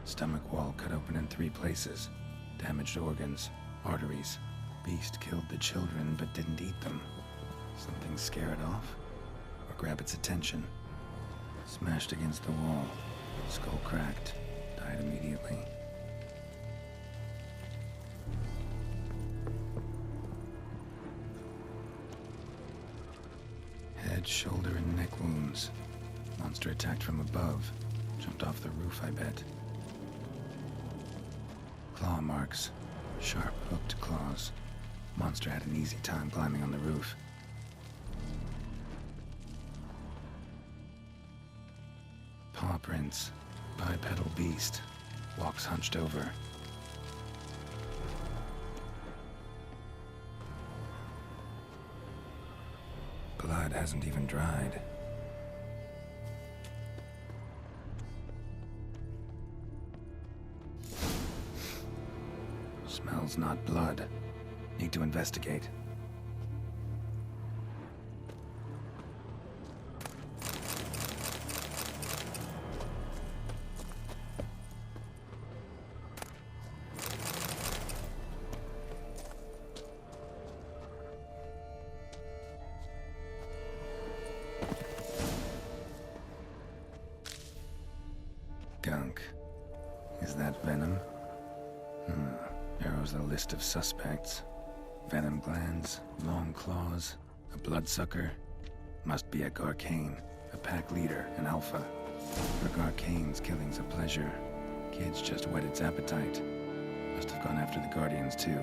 Stomach wall cut open in 3 places. Damaged organs, arteries. Beast killed the children but didn't eat them. Something scare it off? Or grab its attention? Smashed against the wall. Skull cracked. Died immediately. Head, shoulder, and neck wounds. Monster attacked from above. Jumped off the roof, I bet. Claw marks. Sharp, hooked claws. Monster had an easy time climbing on the roof. Paw prints. Bipedal beast. Walks hunched over. Blood hasn't even dried. Smells not blood. Need to investigate. Gunk. Is that venom? Arrows a list of suspects. Venom glands, long claws, a bloodsucker. Must be a Garcane, a pack leader, an alpha. For Garcane's killing's a pleasure. Kid's just whet its appetite. Must have gone after the Guardians too.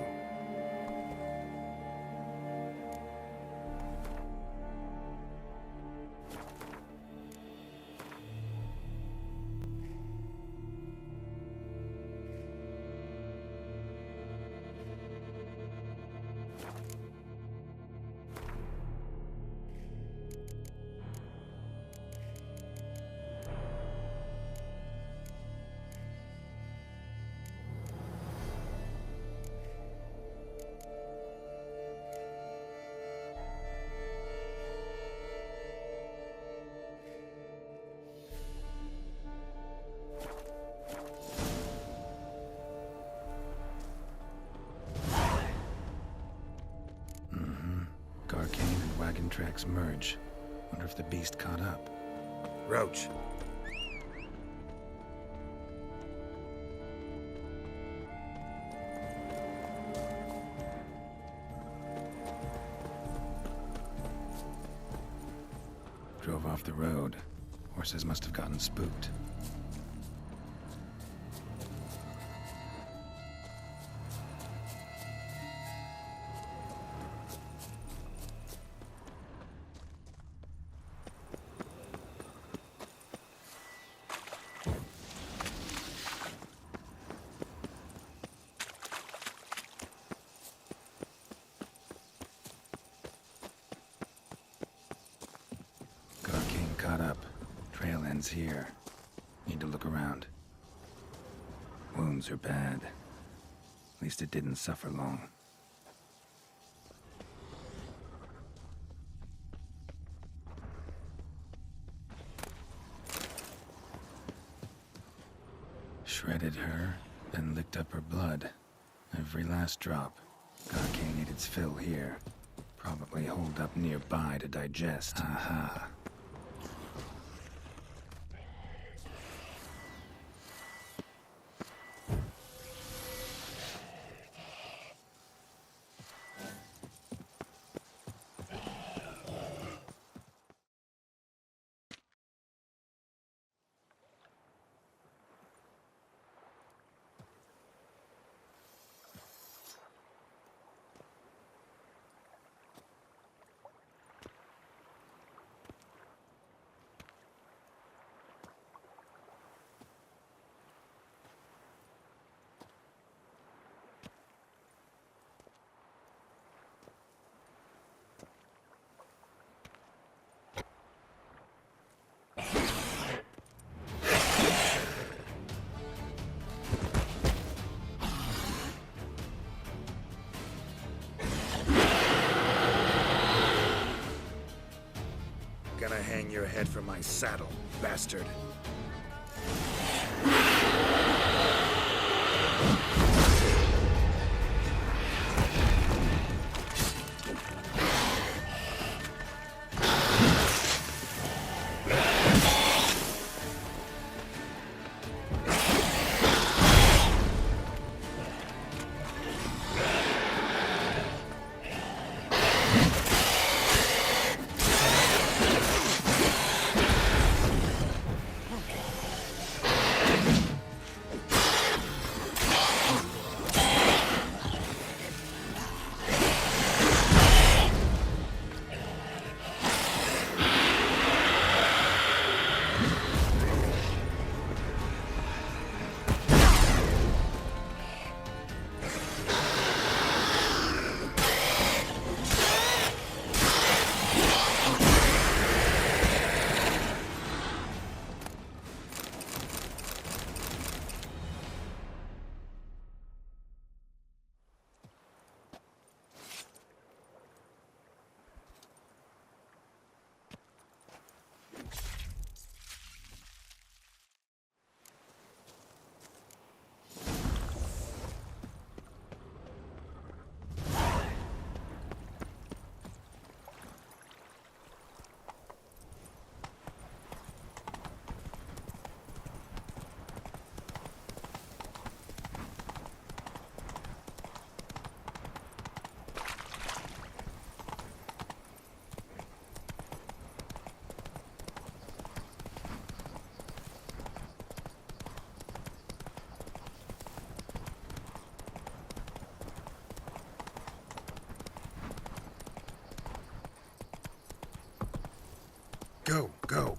Garcane and wagon tracks merge. Wonder if the beast caught up. Roach. Drove off the road. Horses must have gotten spooked. Caught up. Trail ends here. Need to look around. Wounds are bad. At least it didn't suffer long. Shredded her, then licked up her blood. Every last drop. Garcane ate its fill here. Probably holed up nearby to digest. Aha. Gonna hang your head from my saddle, bastard. Go.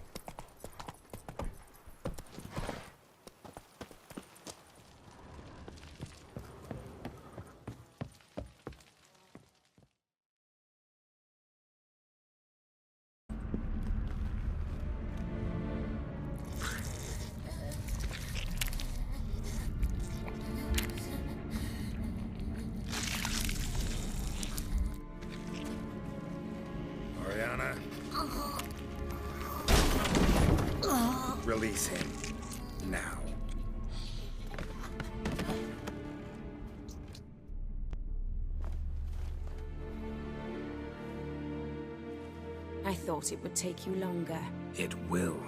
Oriana. Release him. Now. I thought it would take you longer. It will.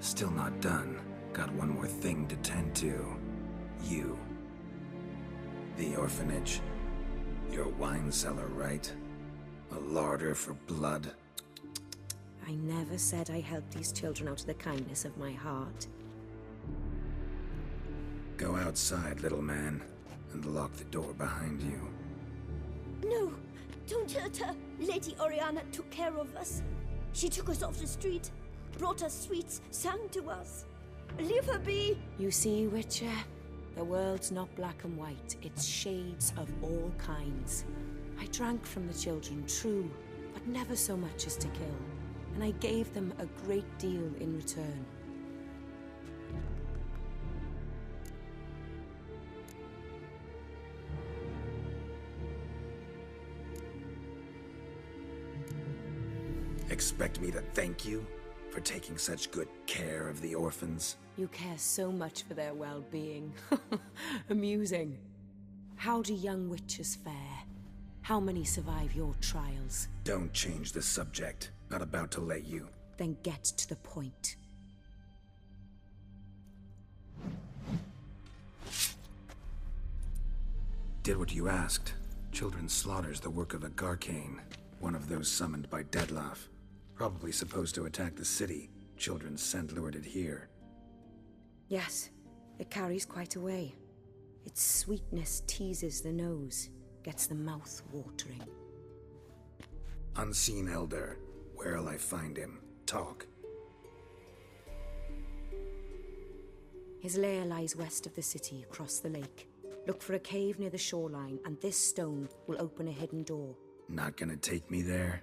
Still not done. Got one more thing to tend to. You. The orphanage. Your wine cellar, right? A larder for blood. I never said I helped these children out of the kindness of my heart. Go outside, little man, and lock the door behind you. No, don't hurt her. Lady Oriana took care of us. She took us off the street, brought us sweets, sang to us. Leave her be. You see, Witcher? The world's not black and white. It's shades of all kinds. I drank from the children, true, but never so much as to kill. And I gave them a great deal in return. Expect me to thank you for taking such good care of the orphans? You care so much for their well-being. Amusing. How do young witches fare? How many survive your trials? Don't change the subject. Not about to let you. Then get to the point. Did what you asked. Children's slaughter's the work of a Garcane. One of those summoned by Dettlaff. Probably supposed to attack the city. Children's scent lured it here. Yes, it carries quite a way. Its sweetness teases the nose, gets the mouth watering. Unseen Elder. Where'll I find him? Talk. His lair lies west of the city, across the lake. Look for a cave near the shoreline, and this stone will open a hidden door. Not gonna take me there?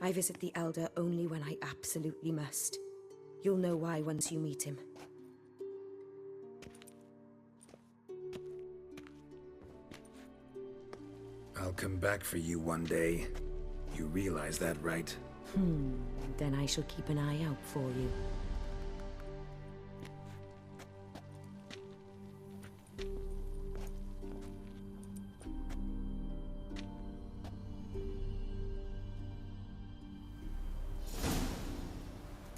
I visit the Elder only when I absolutely must. You'll know why once you meet him. I'll come back for you one day. You realize that, right? Then I shall keep an eye out for you.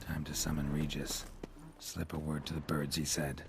Time to summon Regis. Slip a word to the birds, he said.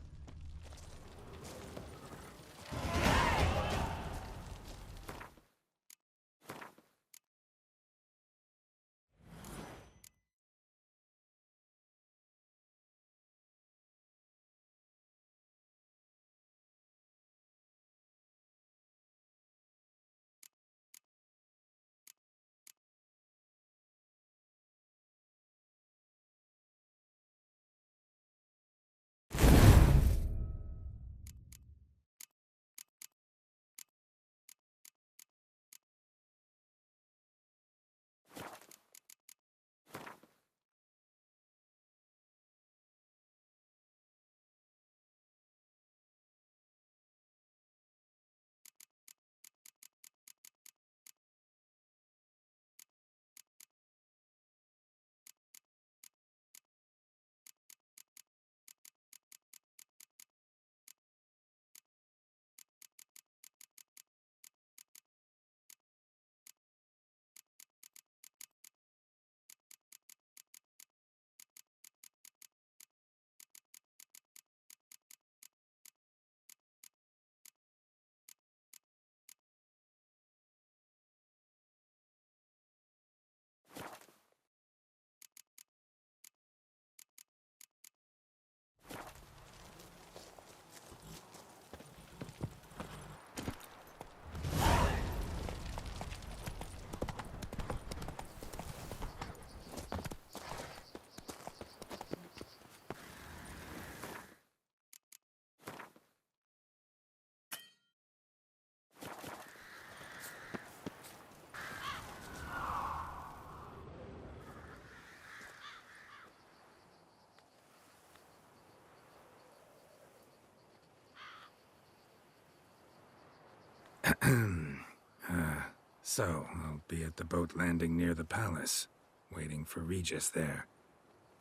So, I'll be at the boat landing near the palace, waiting for Regis there.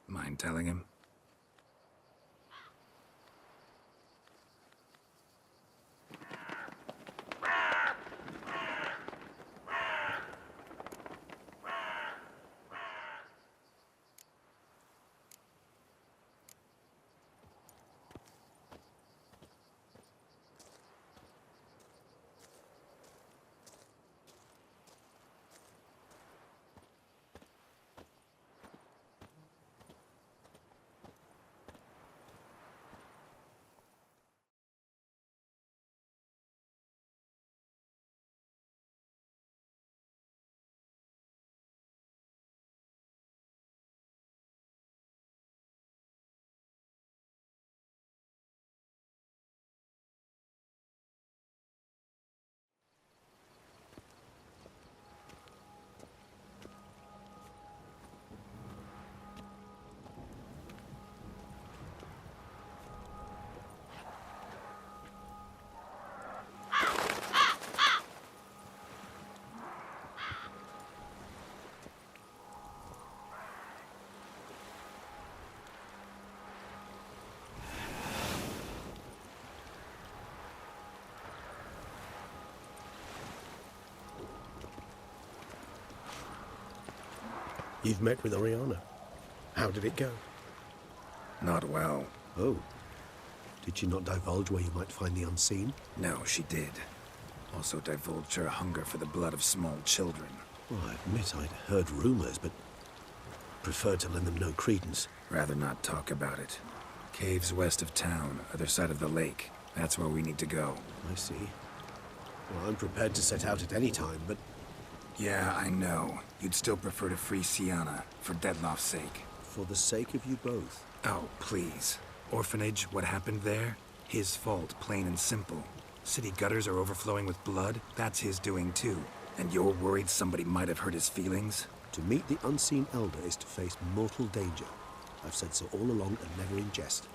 Mind telling him? You've met with Oriana. How did it go? Not well. Oh. Did she not divulge where you might find the unseen? No, she did. Also divulged her hunger for the blood of small children. Well, I admit I'd heard rumors, but preferred to lend them no credence. Rather not talk about it. Caves west of town, other side of the lake. That's where we need to go. I see. Well, I'm prepared to set out at any time, but... Yeah, I know. You'd still prefer to free Sienna, for Dettlaff's sake. For the sake of you both. Oh, please. Orphanage, what happened there? His fault, plain and simple. City gutters are overflowing with blood. That's his doing too. And you're worried somebody might have hurt his feelings? To meet the unseen elder is to face mortal danger. I've said so all along and never in jest.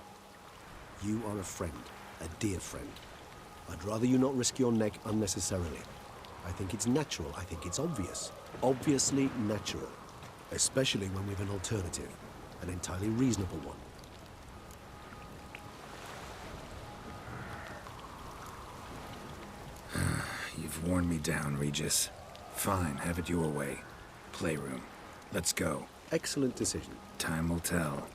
You are a friend, a dear friend. I'd rather you not risk your neck unnecessarily. I think it's natural, I think it's obvious. Obviously natural. Especially when we've an alternative. An entirely reasonable one. You've worn me down, Regis. Fine, have it your way. Playroom. Let's go. Excellent decision. Time will tell.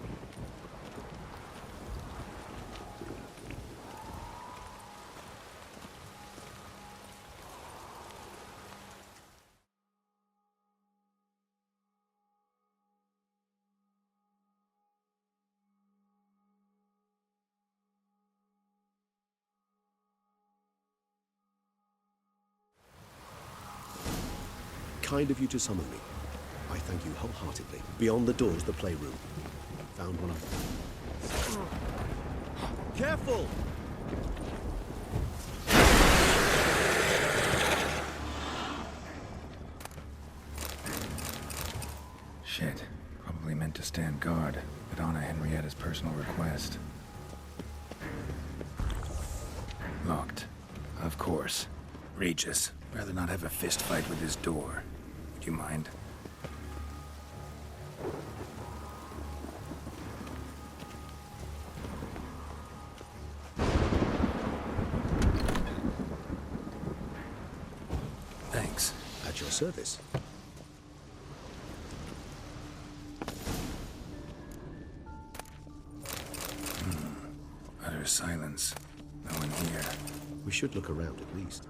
Kind of you to summon me. I thank you wholeheartedly. Beyond the doors, the playroom. Found one of... Careful! Shit. Probably meant to stand guard, but honor Henrietta's personal request. Locked. Of course. Regis. Rather not have a fist fight with this door. Do you mind? Thanks. At your service. Utter silence. No one here. We should look around at least.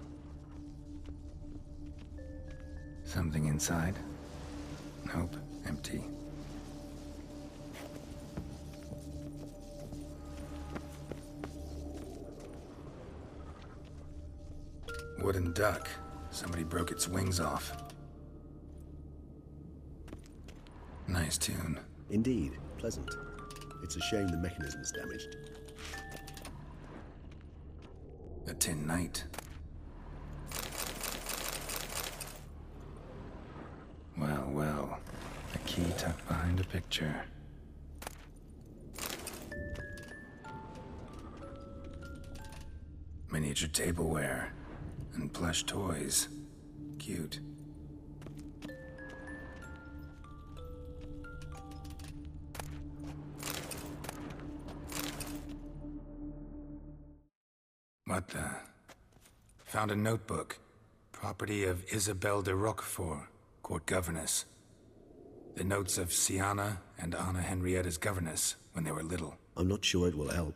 Something inside? Nope, empty. Wooden duck. Somebody broke its wings off. Nice tune. Indeed, pleasant. It's a shame the mechanism's damaged. A tin knight. Well, well. A key tucked behind a picture. Miniature tableware. And plush toys. Cute. What the? Found a notebook. Property of Isabelle de Roquefort, court governess. The notes of Siana and Anna Henrietta's governess when they were little. I'm not sure it will help,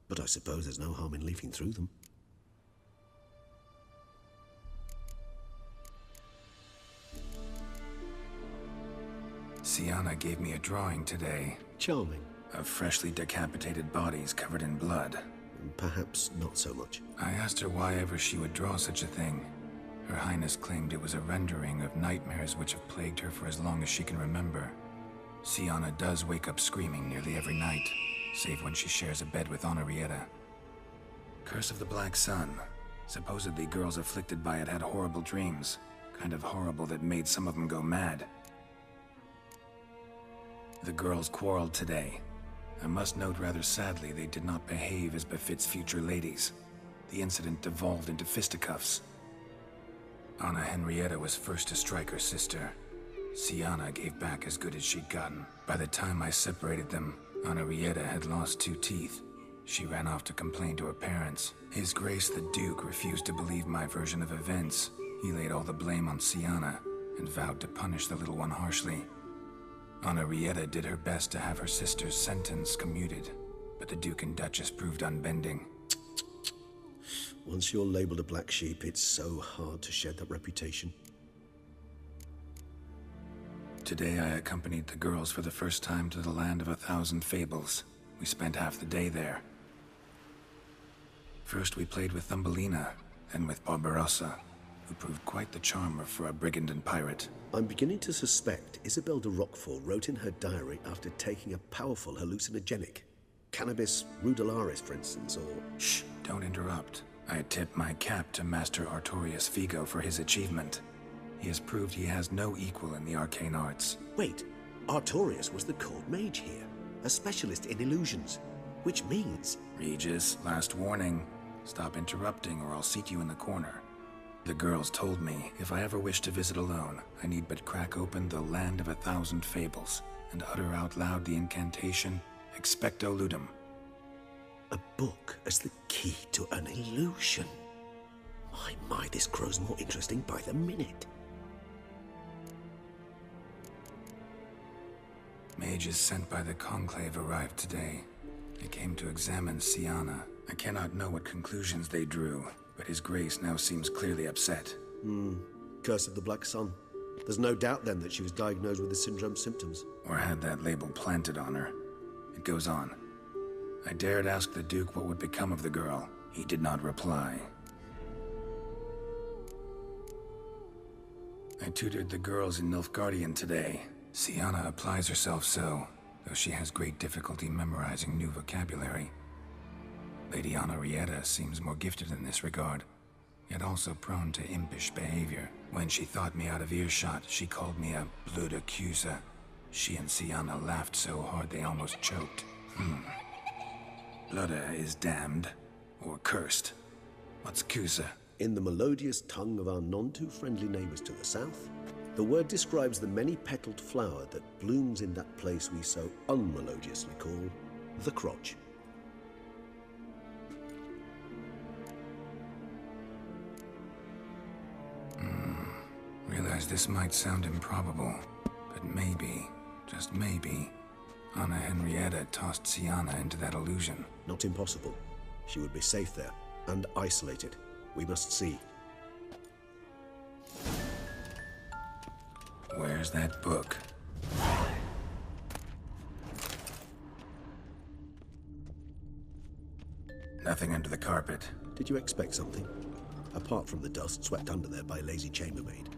but I suppose there's no harm in leafing through them. Siana gave me a drawing today. Charming. Of freshly decapitated bodies covered in blood. Perhaps not so much. I asked her why ever she would draw such a thing. Her Highness claimed it was a rendering of nightmares which have plagued her for as long as she can remember. Siana does wake up screaming nearly every night, save when she shares a bed with Henrietta. Curse of the Black Sun. Supposedly girls afflicted by it had horrible dreams. Kind of horrible that made some of them go mad. The girls quarreled today. I must note rather sadly they did not behave as befits future ladies. The incident devolved into fisticuffs. Anna Henrietta was first to strike her sister. Siana gave back as good as she'd gotten. By the time I separated them, Henrietta had lost 2 teeth. She ran off to complain to her parents. His Grace the Duke refused to believe my version of events. He laid all the blame on Siana and vowed to punish the little one harshly. Henrietta did her best to have her sister's sentence commuted, but the Duke and Duchess proved unbending. Once you're labeled a black sheep, it's so hard to shed that reputation. Today I accompanied the girls for the first time to the land of 1,000 fables. We spent half the day there. First we played with Thumbelina, then with Barbarossa, who proved quite the charmer for a brigand and pirate. I'm beginning to suspect Isabelle de Roquefort wrote in her diary after taking a powerful hallucinogenic. Cannabis rudelaris, for instance, or... Shh, don't interrupt. I tip my cap to Master Artorius Vigo for his achievement. He has proved he has no equal in the arcane arts. Wait, Artorius was the court mage here, a specialist in illusions, which means... Regis, last warning. Stop interrupting or I'll seat you in the corner. The girls told me if I ever wish to visit alone, I need but crack open the Land of 1,000 Fables and utter out loud the incantation, Expecto Ludum. A book as the key to an illusion. My, this grows more interesting by the minute. Mages sent by the Conclave arrived today. They came to examine Siana. I cannot know what conclusions they drew, but His Grace now seems clearly upset. Curse of the Black Sun. There's no doubt then that she was diagnosed with the syndrome symptoms. Or had that label planted on her. It goes on. I dared ask the Duke what would become of the girl. He did not reply. I tutored the girls in Nilfgaardian today. Siana applies herself so, though she has great difficulty memorizing new vocabulary. Lady Henrietta seems more gifted in this regard, yet also prone to impish behavior. When she thought me out of earshot, she called me a blood accuser. She and Siana laughed so hard they almost choked. Blooda is damned, or cursed. What's Cusa? In the melodious tongue of our none-too-friendly neighbors to the south, the word describes the many-petaled flower that blooms in that place we so unmelodiously call the crotch. Realize this might sound improbable, but maybe, just maybe, Anna Henrietta tossed Siana into that illusion. Not impossible. She would be safe there, and isolated. We must see. Where's that book? Nothing under the carpet. Did you expect something? Apart from the dust swept under there by a lazy chambermaid.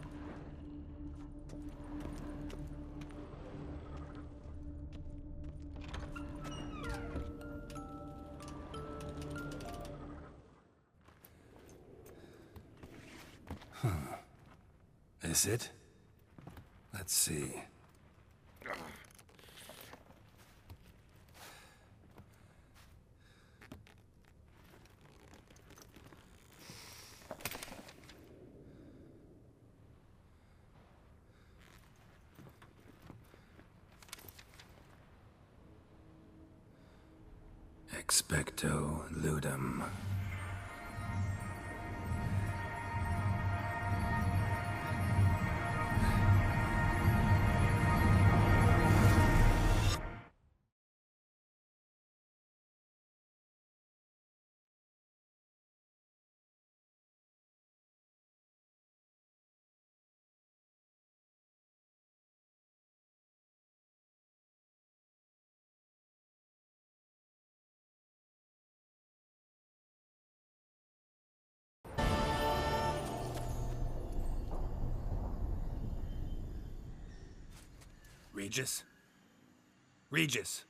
This it? Let's see. Expecto ludum. Regis? Regis!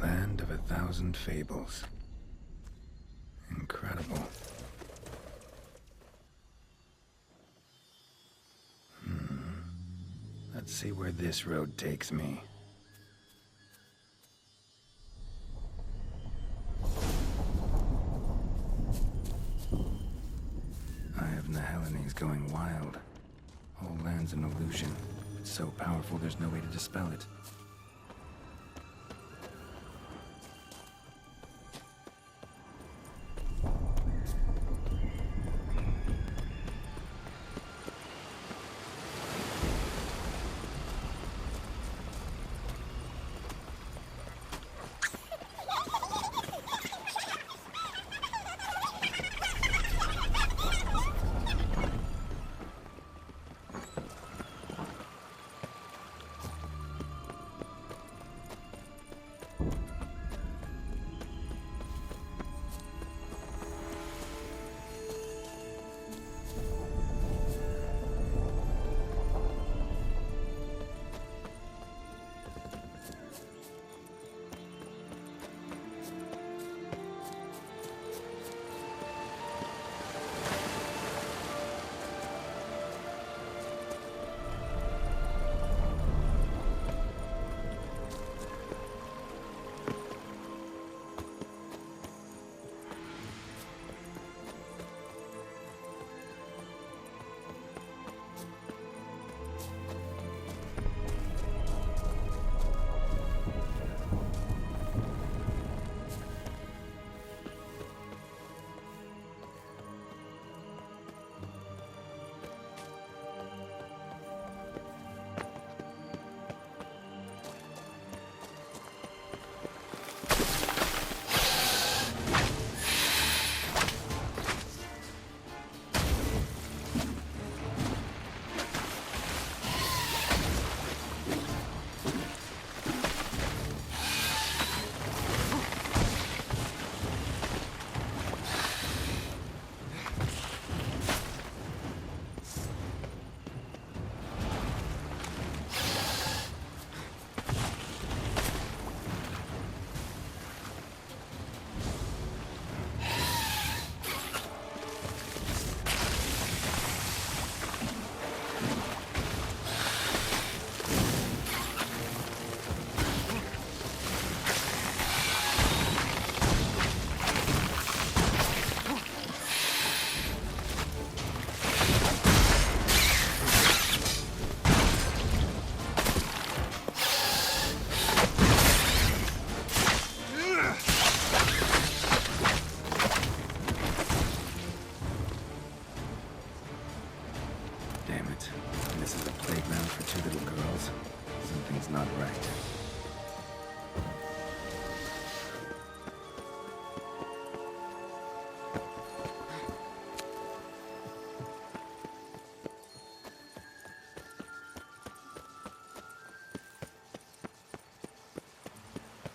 Land of 1,000 fables. Incredible. Let's see where this road takes me. Eye of Nehelenese going wild. Whole land's an illusion. It's so powerful there's no way to dispel it.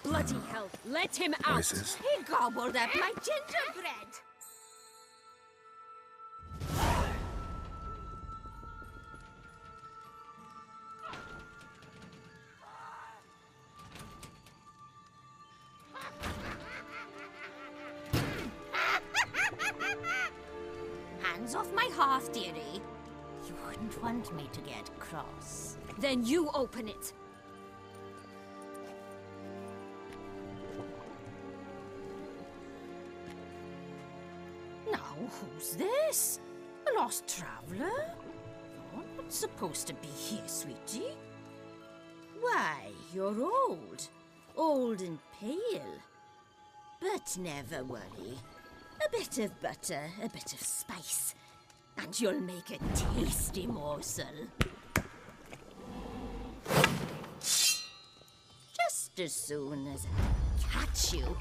Bloody hell, let him out! Voices. He gobbled up my gingerbread. Hands off my hearth, dearie. You wouldn't want me to get cross. Then you open it. Now, who's this? A lost traveler? You're not supposed to be here, sweetie. Why, you're old. Old and pale. But never worry. A bit of butter, a bit of spice, and you'll make a tasty morsel. Just as soon as I catch you.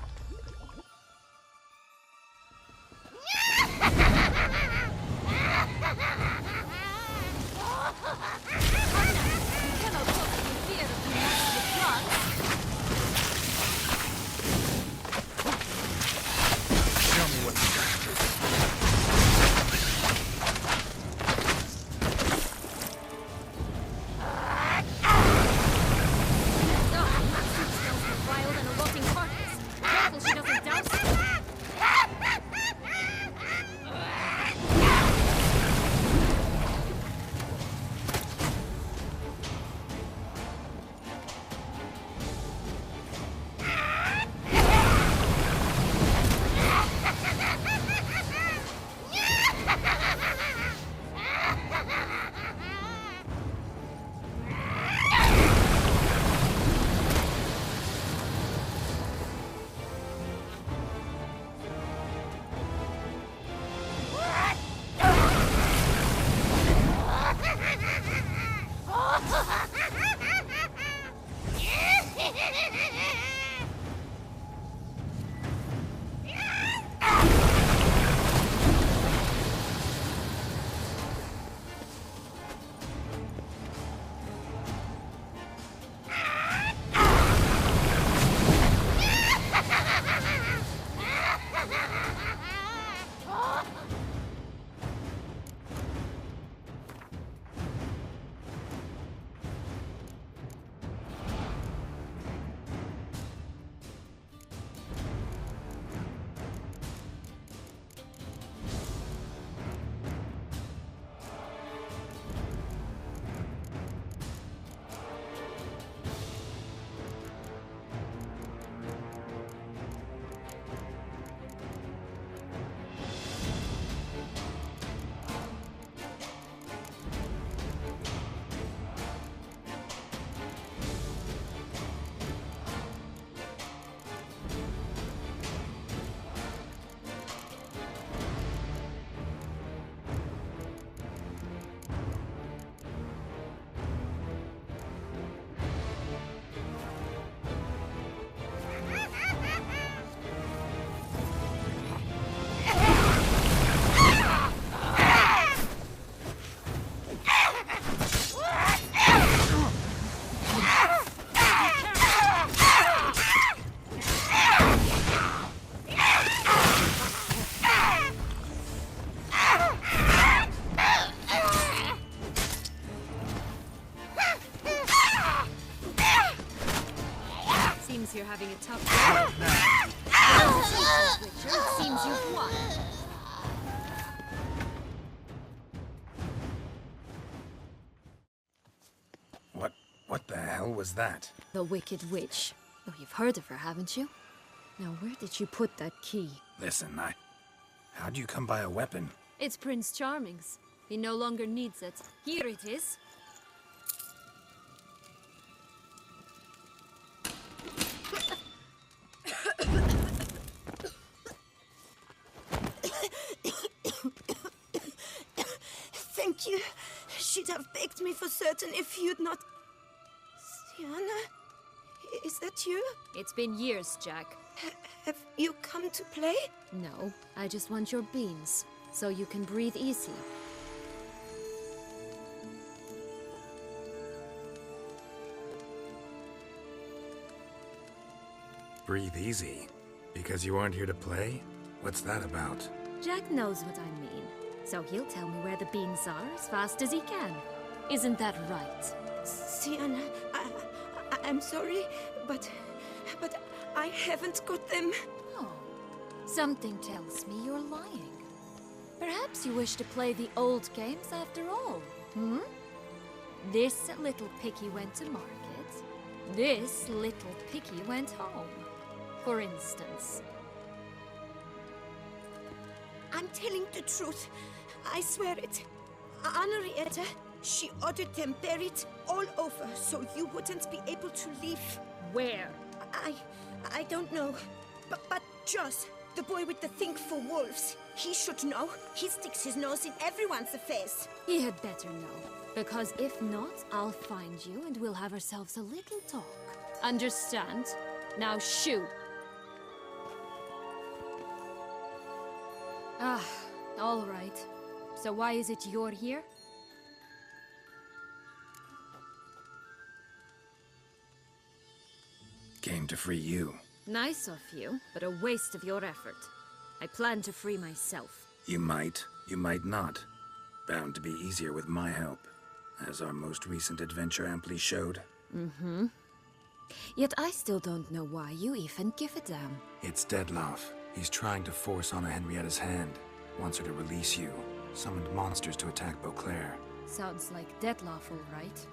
You're having a tough time now. Witcher, it seems you've won. What the hell was that? The Wicked Witch. Oh, you've heard of her, haven't you? Now, where did you put that key? Listen, how'd you come by a weapon? It's Prince Charming's. He no longer needs it. Here it is. Thank you. She'd have begged me for certain if you'd not... Sienna? Is that you? It's been years, Jack. Have you come to play? No, I just want your beans, so you can breathe easy. Breathe easy? Because you aren't here to play? What's that about? Jack knows what I mean, so he'll tell me where the beans are as fast as he can. Isn't that right? Sienna, I'm sorry, but I haven't got them. Oh, something tells me you're lying. Perhaps you wish to play the old games after all, hmm? This little piggy went to market. This little piggy went home, for instance. I'm telling the truth. I swear it. Henrietta, she ordered them buried all over so you wouldn't be able to leave. Where? I don't know. But Joss, the boy with the thing for wolves, he should know. He sticks his nose in everyone's affairs. He had better know. Because if not, I'll find you and we'll have ourselves a little talk. Understand? Now shoo! Ah, all right. So why is it you're here? Came to free you. Nice of you, but a waste of your effort. I plan to free myself. You might not. Bound to be easier with my help, as our most recent adventure amply showed. Mm-hmm. Yet I still don't know why you even give a damn. It's Dettlaff. He's trying to force Anna Henrietta's hand. Wants her to release you. Summoned monsters to attack Beauclair. Sounds like Dettlaff, all right.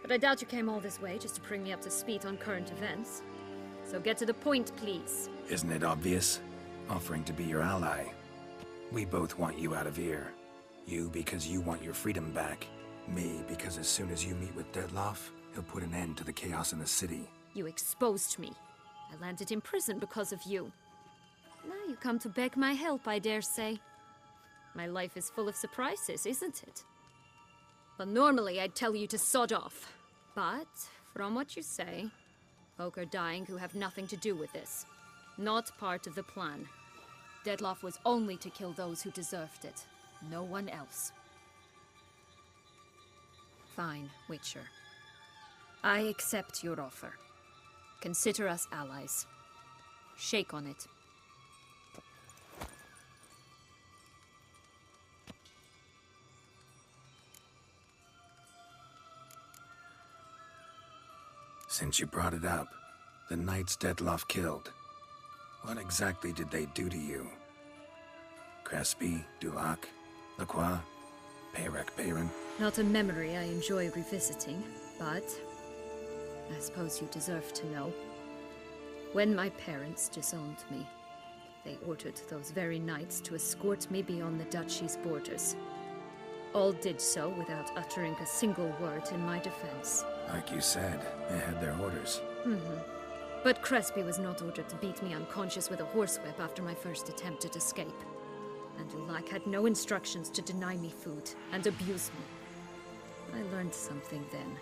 But I doubt you came all this way just to bring me up to speed on current events. So get to the point, please. Isn't it obvious? Offering to be your ally. We both want you out of here. You because you want your freedom back. Me because as soon as you meet with Dettlaff, he'll put an end to the chaos in the city. You exposed me. I landed in prison because of you. Now you come to beg my help, I dare say. My life is full of surprises, isn't it? Well, normally I'd tell you to sod off. But, from what you say, folk are dying who have nothing to do with this. Not part of the plan. Dettlaff was only to kill those who deserved it. No one else. Fine, Witcher. I accept your offer. Consider us allies. Shake on it. Since you brought it up, the knights Dettlaff killed. What exactly did they do to you? Crespi, Dulac, Lacroix, Peyrac Peyran? Not a memory I enjoy revisiting, but I suppose you deserve to know. When my parents disowned me, they ordered those very knights to escort me beyond the duchy's borders. All did so without uttering a single word in my defense. Like you said, they had their orders. But Crespi was not ordered to beat me unconscious with a horsewhip after my first attempt at escape. And Dulac had no instructions to deny me food and abuse me. I learned something then.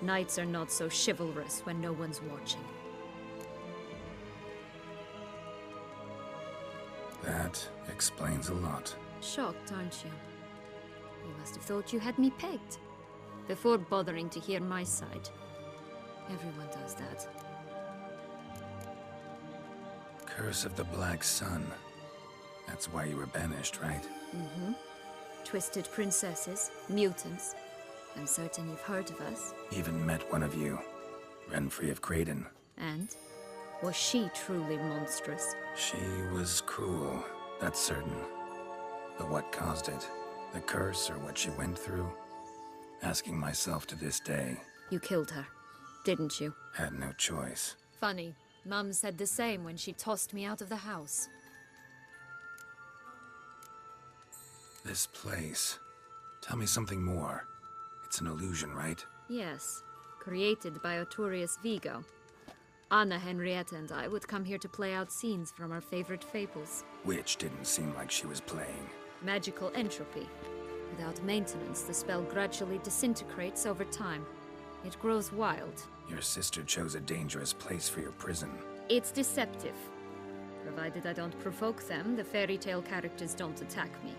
Knights are not so chivalrous when no one's watching. That explains a lot. Shocked, aren't you? You must have thought you had me pegged. Before bothering to hear my side. Everyone does that. Curse of the Black Sun. That's why you were banished, right? Twisted princesses, mutants. I'm certain you've heard of us. Even met one of you. Renfri of Creighton. And? Was she truly monstrous? She was cruel, that's certain. But what caused it? The curse or what she went through? Asking myself to this day. You killed her, didn't you? Had no choice. Funny. Mum said the same when she tossed me out of the house. This place. Tell me something more. It's an illusion, right? Yes. Created by Arturius Vigo. Anna Henrietta and I would come here to play out scenes from our favorite fables. Which didn't seem like she was playing. Magical entropy. Without maintenance, the spell gradually disintegrates over time. It grows wild. Your sister chose a dangerous place for your prison. It's deceptive. Provided I don't provoke them, the fairy tale characters don't attack me.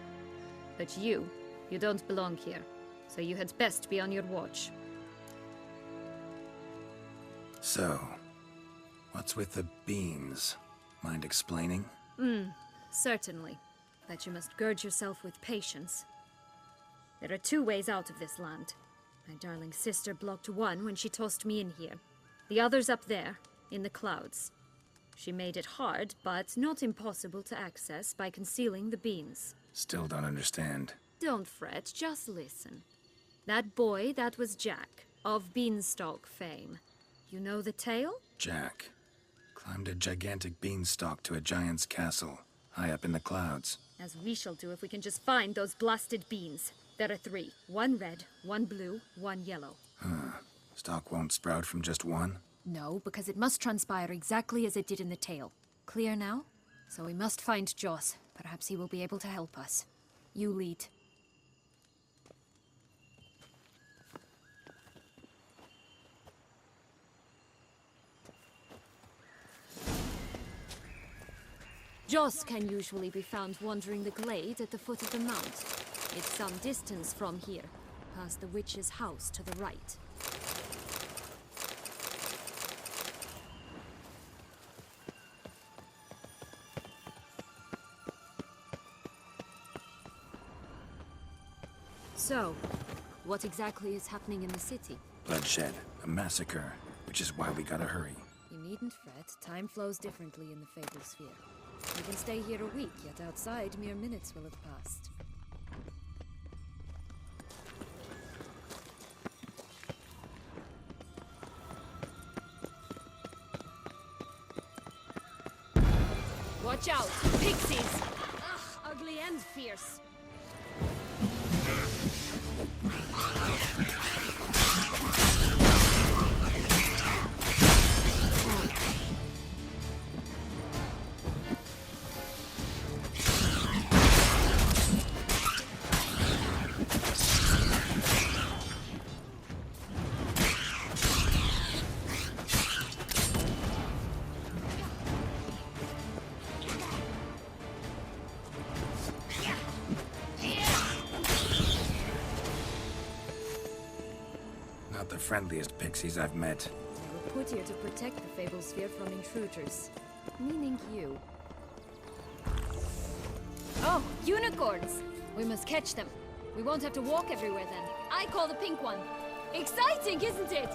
But you don't belong here. So you had best be on your watch. So, what's with the beans? Mind explaining? Certainly. But you must gird yourself with patience. There are two ways out of this land. My darling sister blocked one when she tossed me in here. The other's up there, in the clouds. She made it hard, but not impossible to access by concealing the beans. Still don't understand. Don't fret, just listen. That boy, that was Jack, of Beanstalk fame. You know the tale? Jack climbed a gigantic beanstalk to a giant's castle. high up in the clouds. As we shall do if we can just find those blasted beans. There are 3. 1 red, 1 blue, 1 yellow. Stalk won't sprout from just one? No, because it must transpire exactly as it did in the tale. Clear now? So we must find Joss. Perhaps he will be able to help us. You lead. Joss can usually be found wandering the glade at the foot of the mount. It's some distance from here, past the witch's house to the right. So, what exactly is happening in the city? Bloodshed, a massacre, which is why we gotta hurry. You needn't fret. Time flows differently in the Fable Sphere. You can stay here a week, yet outside mere minutes will have passed. Watch out! Pixies! Ugh, ugly and fierce. Not the friendliest pixies I've met. We were put here to protect the Fable Sphere from intruders. Meaning you. Oh, unicorns! We must catch them. We won't have to walk everywhere then. I call the pink one. Exciting, isn't it?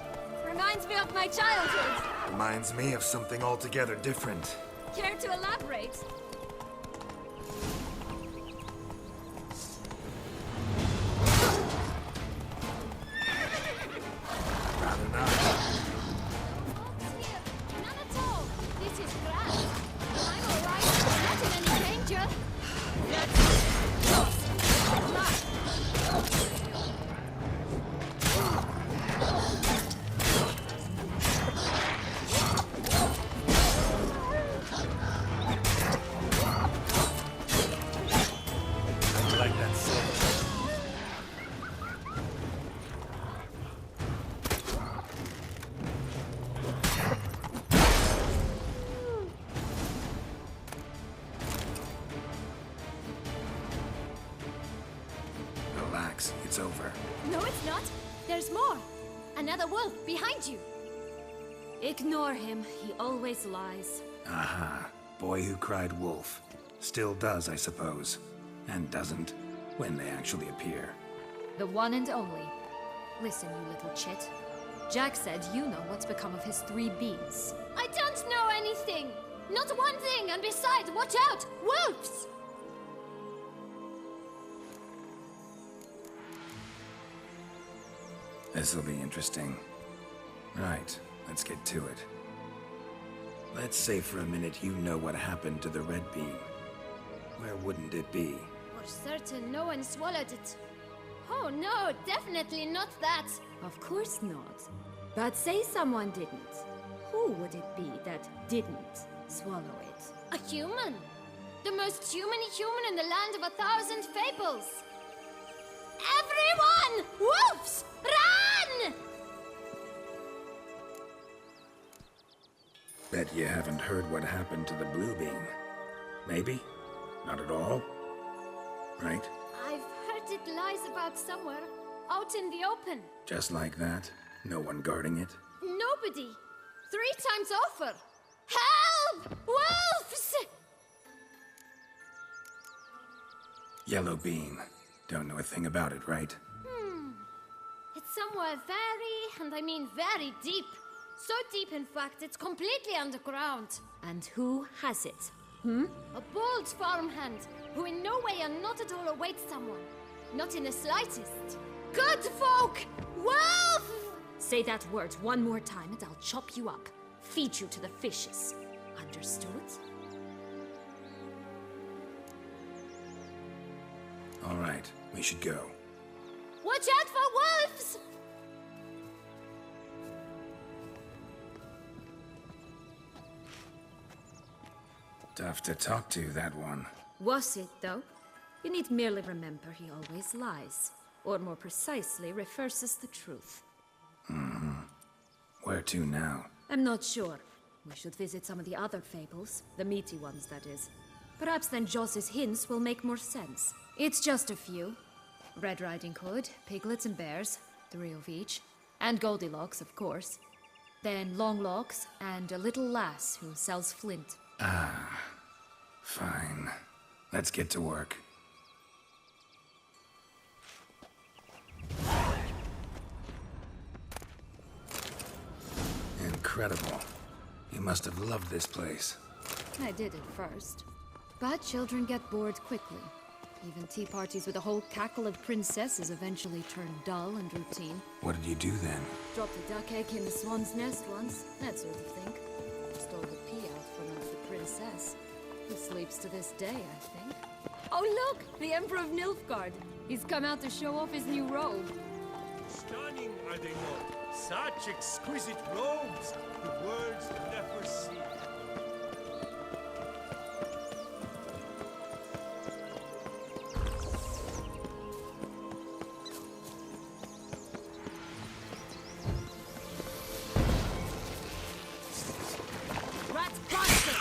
Reminds me of my childhood. Reminds me of something altogether different. Care to elaborate? Rather not. None at all. This is grand. I'm all right. Not in any danger. I like that sound. Relax, it's over. No, it's not. There's more. Another wolf behind you. Ignore him. He always lies. Aha. Boy who cried wolf. Still does, I suppose. And doesn't, when they actually appear. The one and only. Listen, you little chit. Jack said you know what's become of his 3 beans. I don't know anything. Not one thing. And besides, watch out. Wolves! This'll be interesting. Right, let's get to it. Let's say for a minute you know what happened to the red bean. Where wouldn't it be? For certain, no one swallowed it. Oh no, definitely not that. Of course not. But say someone didn't. Who would it be that didn't swallow it? A human. The most human in the land of 1,000 fables. Everyone! Wolves! Run! Bet you haven't heard what happened to the blue bean. Maybe? Not at all? Right? I've heard it lies about somewhere. Out in the open. Just like that? No one guarding it? Nobody. 3 times over. Help! Wolves! Yellow bean. Don't know a thing about it, right? It's somewhere very, and I mean very deep. So deep, in fact, it's completely underground. And who has it? A bold farmhand who in no way and not at all awaits someone. Not in the slightest. Good folk! Wolf! Say that word one more time and I'll chop you up. Feed you to the fishes. Understood? All right, we should go. Watch out for wolves! Tough to talk to, that one. Was it, though? You need merely remember he always lies. Or more precisely, reverses the truth. Where to now? I'm not sure. We should visit some of the other fables. The meaty ones, that is. Perhaps then Joss's hints will make more sense. It's just a few. Red Riding Hood, piglets and bears, 3 of each. And Goldilocks, of course. Then Longlocks, and a little lass who sells flint. Fine. Let's get to work. Incredible. You must have loved this place. I did at first. But children get bored quickly. Even tea parties with a whole cackle of princesses eventually turn dull and routine. What did you do then? Dropped a duck egg in the swan's nest once, that sort of thing. Stole the pea out from under the princess. Who sleeps to this day, I think. Oh look! The Emperor of Nilfgaard! He's come out to show off his new robe. Stunning, are they not? Such exquisite robes! The words never see. Rats busted!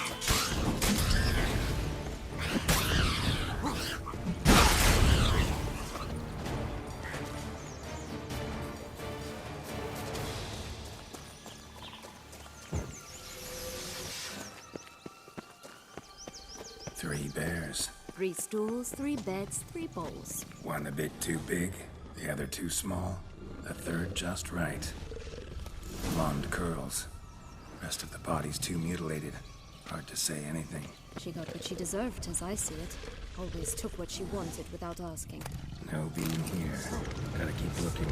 3 bears. 3 stools, 3 beds, 3 bowls. One a bit too big, the other too small, the third just right. Blonde curls. Rest of the body's too mutilated. Hard to say anything. She got what she deserved, as I see it. Always took what she wanted without asking. No being here. Gotta keep looking.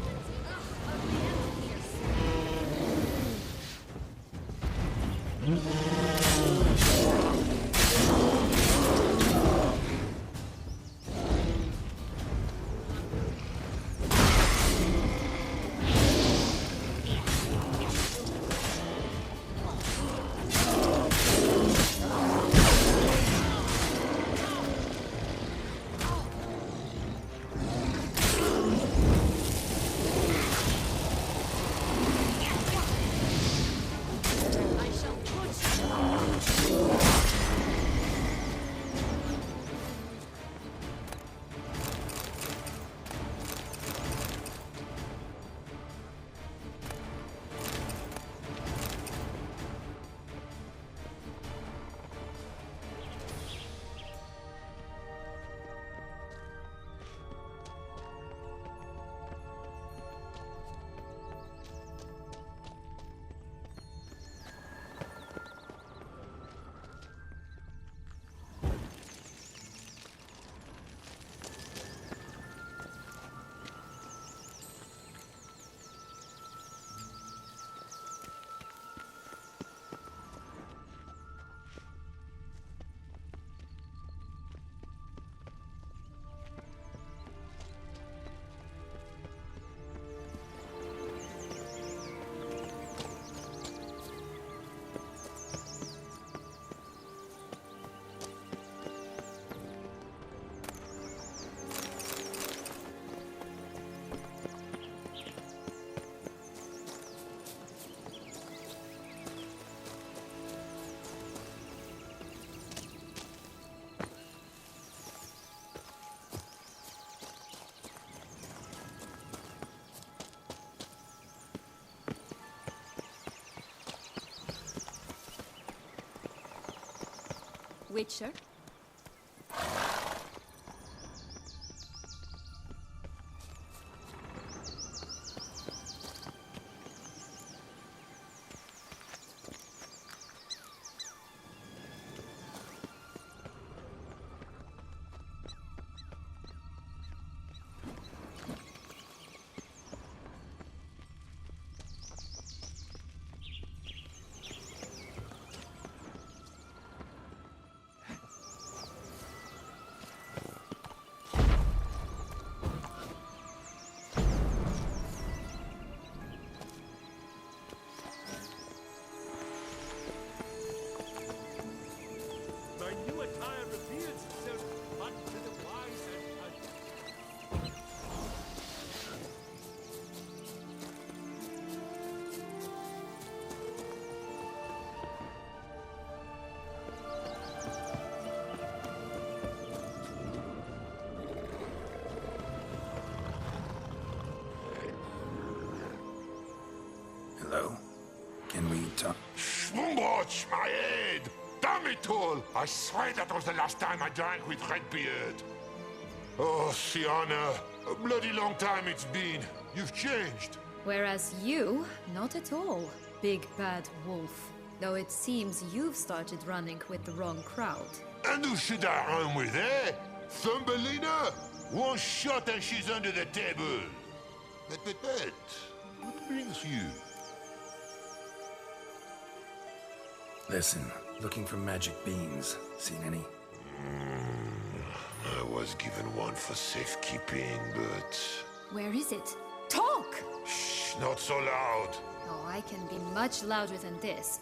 Witcher? touch my head! Damn it all! I swear that was the last time I drank with Redbeard. Oh, Sienna, a bloody long time it's been. You've changed. Whereas you, not at all, big bad wolf. Though it seems you've started running with the wrong crowd. And who should I run with, eh? Thumbelina? One shot and she's under the table. But, what brings you? Listen, looking for magic beans. Seen any? I was given one for safekeeping, but... Where is it? Talk! Shh, not so loud. Oh, I can be much louder than this.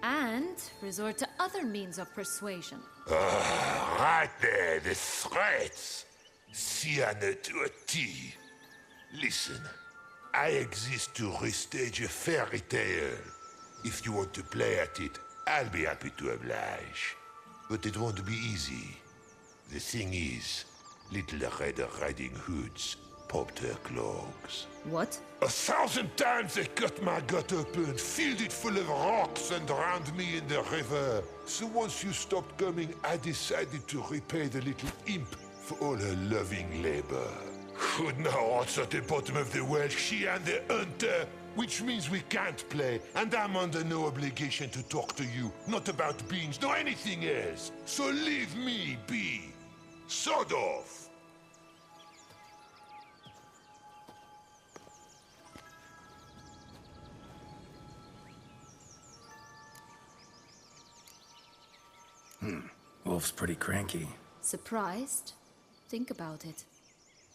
And resort to other means of persuasion. Right there, the threats. Sienna to a T. Listen, I exist to restage a fairy tale. If you want to play at it, I'll be happy to oblige. But it won't be easy. The thing is, Little Red Riding Hoods popped her clogs. What? 1,000 times they cut my gut open, filled it full of rocks and drowned me in the river. So once you stopped coming, I decided to repay the little imp for all her loving labor. Good now, what's at the bottom of the well, she and the hunter, which means we can't play, and I'm under no obligation to talk to you, not about beans, nor anything else. So leave me be. Sod off. Wolf's pretty cranky. Surprised? Think about it.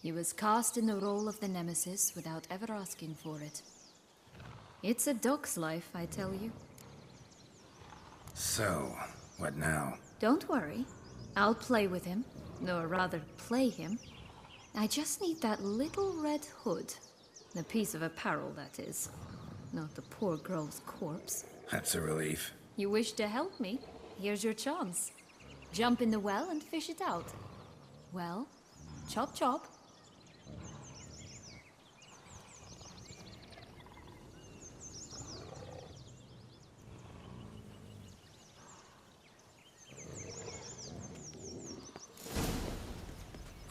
He was cast in the role of the Nemesis without ever asking for it. It's a dog's life, I tell you. So, what now? Don't worry. I'll play with him. Or rather, play him. I just need that little red hood. The piece of apparel, that is. Not the poor girl's corpse. That's a relief. You wish to help me? Here's your chance. Jump in the well and fish it out. Well, chop chop.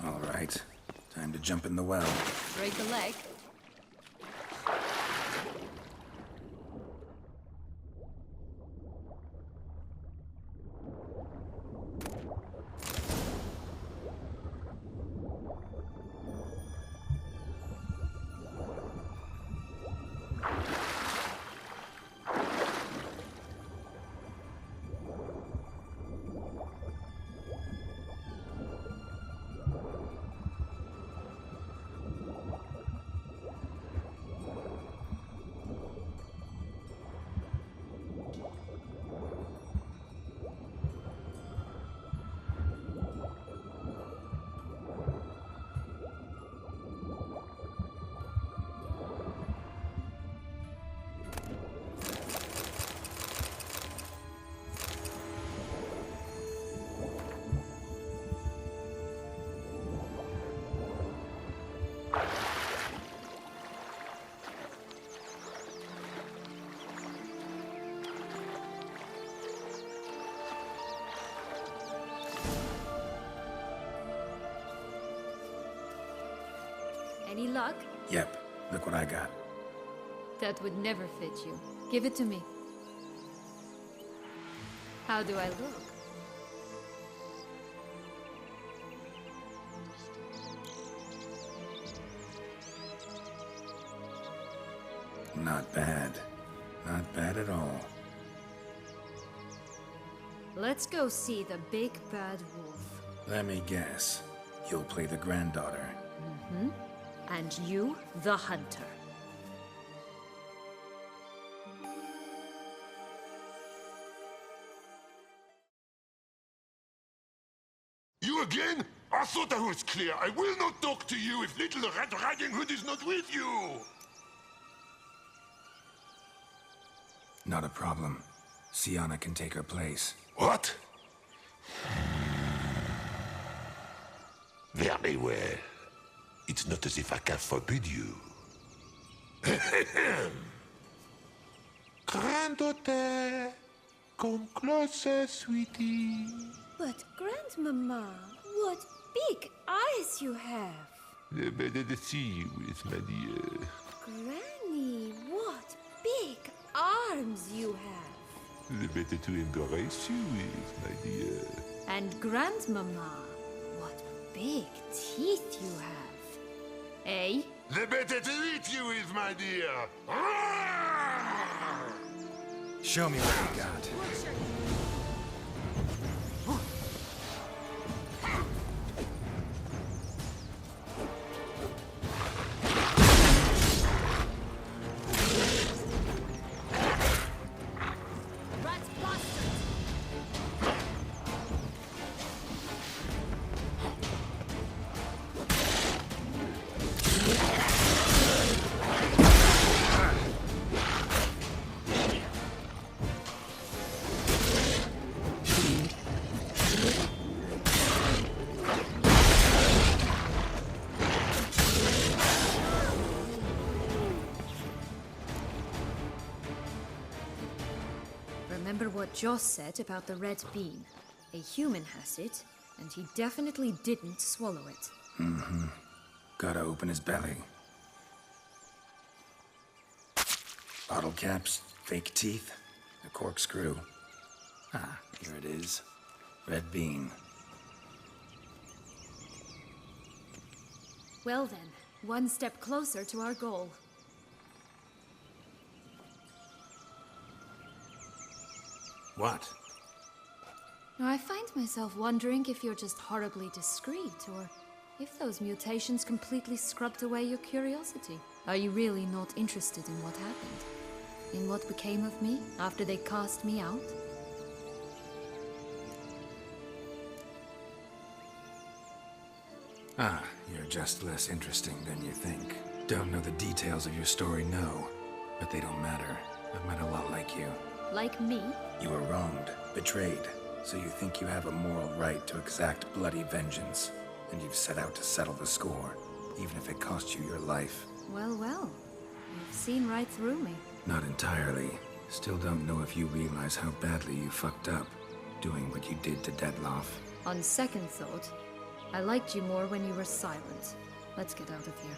All right. Time to jump in the well. Break a leg. Any luck? Yep. Look what I got. That would never fit you. Give it to me. How do I look? Not bad. Not bad at all. Let's go see the big bad wolf. Let me guess. You'll play the granddaughter. Mm-hmm. And you, the hunter. You again? I thought I was clear. I will not talk to you if Little Red Riding Hood is not with you! Not a problem. Sienna can take her place. What? Very well. It's not as if I can forbid you. Granddaughter, Come closer, sweetie. But, Grandmama, what big eyes you have. The better to see you with, my dear. Granny, what big arms you have. The better to embrace you with, my dear. And Grandmama, what big teeth you have. Eh? The better to eat you with, my dear. Show me what you got. Remember what Joss said about the red bean. A human has it, and he definitely didn't swallow it. Mm-hmm. Gotta open his belly. Bottle caps, fake teeth, a corkscrew. Ah, here it is. Red bean. Well then, one step closer to our goal. What? Now, I find myself wondering if you're just horribly discreet, or if those mutations completely scrubbed away your curiosity. Are you really not interested in what happened? In what became of me after they cast me out? Ah, you're just less interesting than you think. Don't know the details of your story, no. But they don't matter. I've met a lot like you. Like me? You were wronged, betrayed, so you think you have a moral right to exact bloody vengeance. And you've set out to settle the score, even if it costs you your life. Well, well. You've seen right through me. Not entirely. Still don't know if you realize how badly you fucked up, doing what you did to Dettlaff. On second thought, I liked you more when you were silent. Let's get out of here.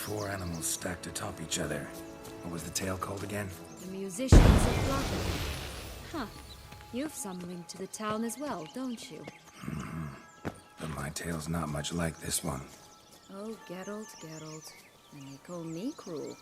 Four animals stacked atop each other. What was the tale called again? The Musicians of Blackened. Huh. You've some link to the town as well, don't you? Mm-hmm. But my tale's not much like this one. Oh, Geralt, Geralt. And they call me cruel.